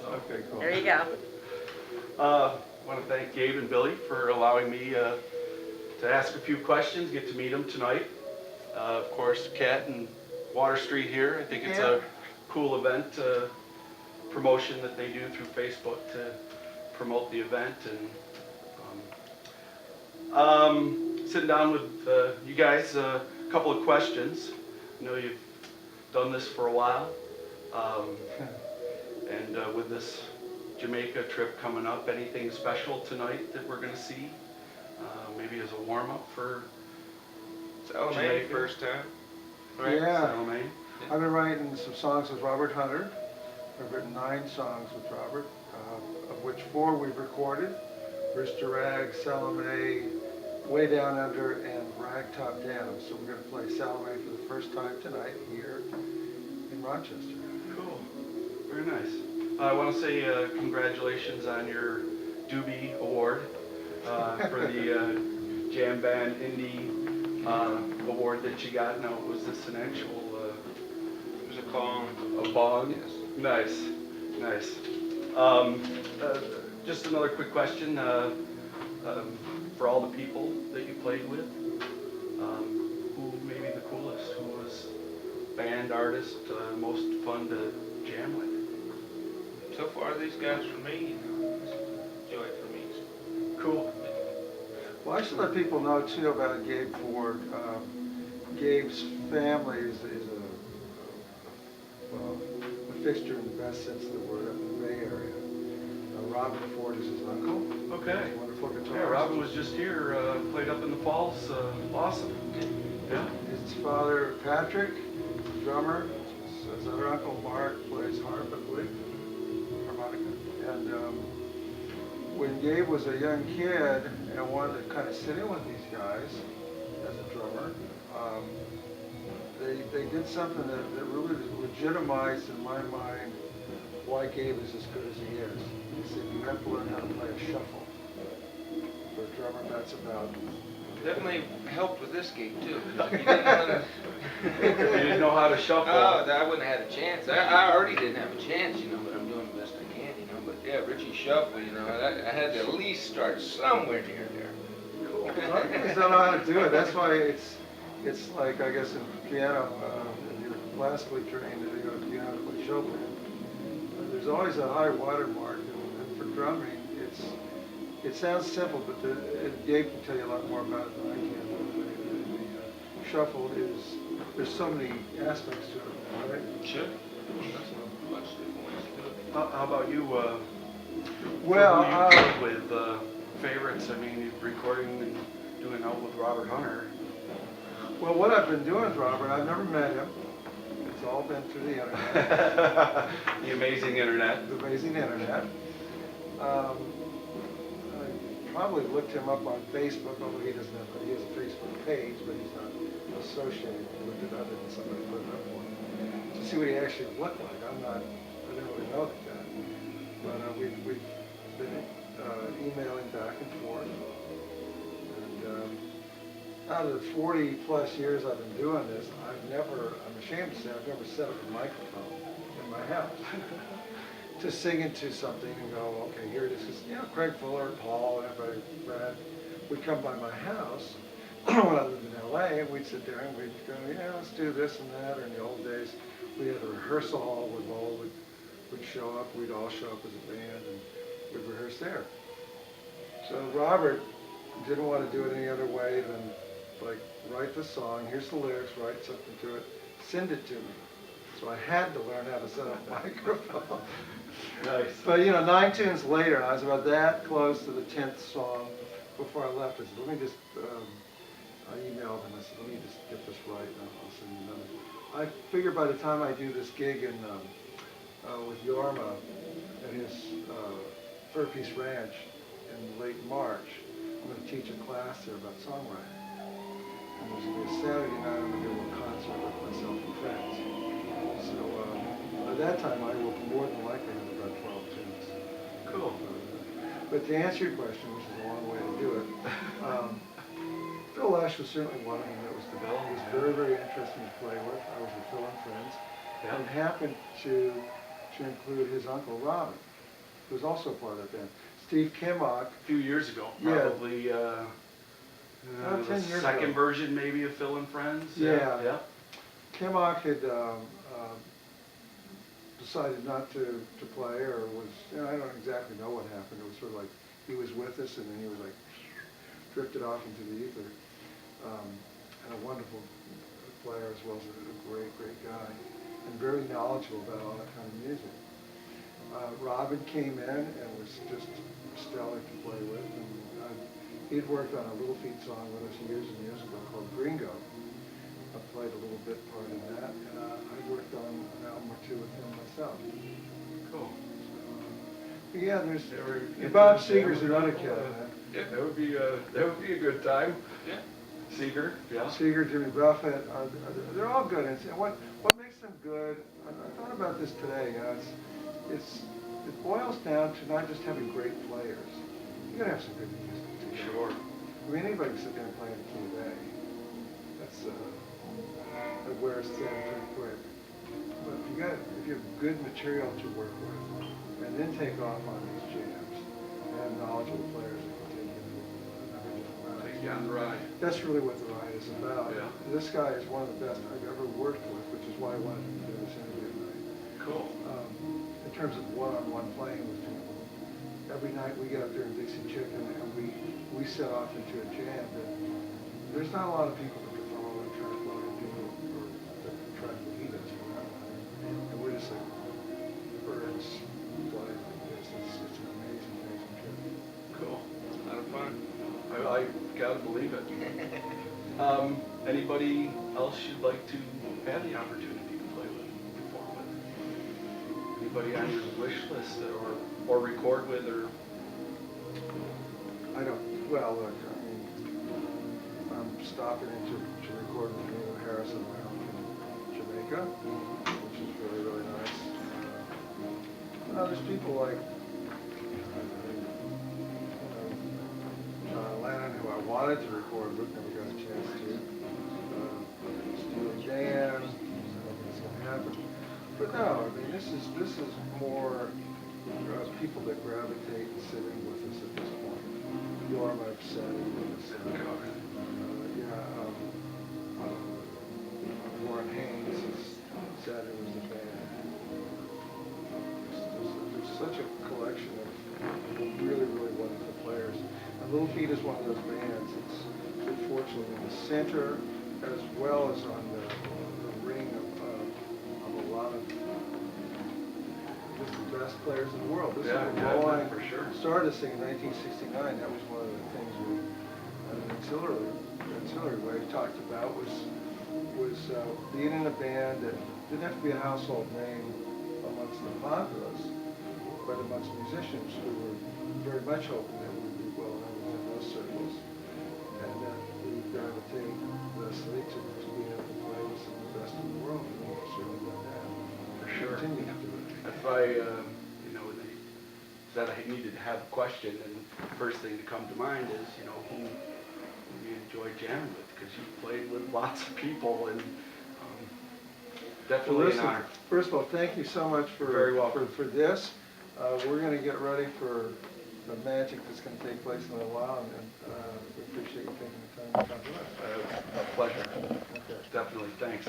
So. Okay, cool. There you go. I want to thank Gabe and Billy for allowing me to ask a few questions, get to meet them tonight. Of course, Kat and Water Street here. I think it's a cool event, promotion that they do through Facebook to promote the event. And sitting down with you guys, a couple of questions. I know you've done this for a while. And with this Jamaica trip coming up, anything special tonight that we're going to see? Maybe as a warm-up for Salome, first time. Right? Yeah. Salome. I've been writing some songs with Robert Hunter. I've written 9 songs with Robert, of which 4 we've recorded. Bristol Rag, Salome, Way Down Under, and Rag Top Down. So we're going to play Salome for the first time tonight here in Rochester. Cool. Very nice. I want to say congratulations on your Doobie Award for the Jam Band Indie award that you got. Now, was this an actual... It was a bong. A bong? Yes. Nice. Nice. Just another quick question. For all the people that you played with, who may be the coolest? Who was band artist most fun to jam with? So far, these guys for me, it's a joy for me. Cool. Well, I should let people know too about Gabe Ford. Gabe's family is a fixture in the best sense of the word up in the Bay Area. Robin Ford is his uncle. Okay. He's a wonderful guitarist. Yeah, Robin was just here, played up in the Falls. Awesome. Yeah. His father, Patrick, drummer. His other uncle, Mark, plays harp, I believe, harmonica. And when Gabe was a young kid and wanted to kind of sit in with these guys as a drummer, they did something that really legitimized in my mind why Gabe is as good as he is. He said you have to learn how to play a shuffle. For a drummer, that's about... Definitely helped with this gig too. You didn't know how to shuffle. Oh, I wouldn't have had a chance. I already didn't have a chance, but I'm doing the best I can, But yeah, Richie Shuffle, I had to at least start somewhere near there. Cool. A lot of guys don't know how to do it. That's why it's like, I guess, in piano, if you're classically trained, you know how to play Chopin. There's always a high water mark, and for drumming, it sounds simple, but Gabe can tell you a lot more about it than I can. The shuffle there's so many aspects to it, right? Sure. So, Much different ways to do it. How about you? well, who you played with favorites? I mean, you're recording and doing out with Robert Hunter. well, what I've been doing with Robert, I've never met him. It's all been through the internet. The amazing internet. The amazing internet. I probably looked him up on Facebook, although he has a Facebook page, but he's not associated with it other than somebody put it up for him. To see what he actually looked like, I didn't really know the guy. But we've been emailing back and forth. And out of the 40 plus years I've been doing this, I'm ashamed to say, I've never set up a microphone in my house to sing into something and go, okay, here it is. Because, Craig Fuller, Paul, and everybody, Brad, would come by my house when I lived in LA, and we'd sit there and we'd go, let's do this and that. Or in the old days, we had a rehearsal hall where Lowell would show up. We'd all show up as a band, and we'd rehearse there. So Robert didn't want to do it any other way than, like, write the song, here's the lyrics, write something to it, send it to me. So I had to learn how to set up a microphone. Nice. But 9 tunes later, I was about that close to the 10th song before I left. I said, let me just, I emailed him, I said, let me just get this right, and I'll send you another. I figure by the time I do this gig with Yorma at his Third Piece Ranch in late March, I'm going to teach a class there about songwriting. And there's going to be a Saturday night, I'm going to do a little concert with myself and friends. So by that time, I will more than likely have about 12 tunes. Cool. But to answer your question, which is a long way to do it, Phil Ash was certainly one of them that was developed. It was very, very interesting to play with. I was with Phil and friends. Yeah. And happened to include his uncle Robin. was also part of that band. Steve Kimmock, A few years ago, Yeah. probably, About 10 the years second ago. version maybe of Phil and Friends. Yeah. Yeah. Kimmock had decided not to play, or was, I don't exactly know what happened. It was sort of like he was with us and then he was like drifted off into the ether. And a wonderful player as well as a great, great guy, and very knowledgeable about all that kind of music. Robin came in and was just stellar to play with, and he'd worked on a Little Feat song with us years and years ago called Gringo. I played a little bit part in that, and I worked on an album or two with him myself. Cool. But yeah, there's Ever get Bob to Seger's jam another with kid, people? man. Yeah, that would be a good time. Yeah. Seeger, yeah. Seeger, Jimmy Buffett, they're all good. And what makes them good? I thought about this today. It boils down to not just having great players. You gotta have some good music too. Sure. I mean, anybody can sit there and play in the key of A. That's that wears thin pretty quick. But if you have good material to work with, and then take off on these jams, and have knowledgeable players that can take you to Take you on the ride. That's really what the ride is about. Yeah. This guy is one of the best I've ever worked with, which is why I wanted to do this interview tonight. Cool. In terms of one-on-one playing with people, every night we get up there in Dixie Chicken and we set off into a jam that there's not a lot of people that can follow and track what I do or that can track what he does for that matter. And we're just like birds flying like this. It's an amazing, amazing trip. Cool. A lot of fun. I gotta believe it. Anybody else you'd like to have the opportunity to play with, perform with? Anybody on your wish list or record with or? Well, look, I mean, I'm stopping in to record with Neil Harrison around from Jamaica, which is really, really nice. There's people like, John Lennon, who I wanted to record with, never got a chance to. Steely Dan, I don't think it's going to happen. But no, I mean, this is more people that gravitate and sit in with us at this point. Norm, I've said it with us. Warren Haynes has said it was the band. There's such a collection of really, really wonderful players. And Little Feat is one of those bands. It's unfortunately in the center as well as on the ring of a lot of just the best players in the world. This is Yeah, for sure. Started this thing in 1969. That was one of the things we, an ancillary way, talked about was being in a band that didn't have to be a household name amongst the populace, but amongst musicians who were very much hoping that we would be well known within those circles, and that we would gravitate thusly to being able to play with some of the best in the world, and we've certainly done that. For sure. Continue to do it. If I, they said I needed to have a question, and the first thing to come to mind is, who you enjoy jamming with, because you've played with lots of people, and definitely Well, listen, an honor. first of all, thank you so much for Very welcome. for this. We're going to get ready for the magic that's going to take place in a while, and we appreciate you taking the time to come to us. A pleasure. Okay. Definitely, thanks.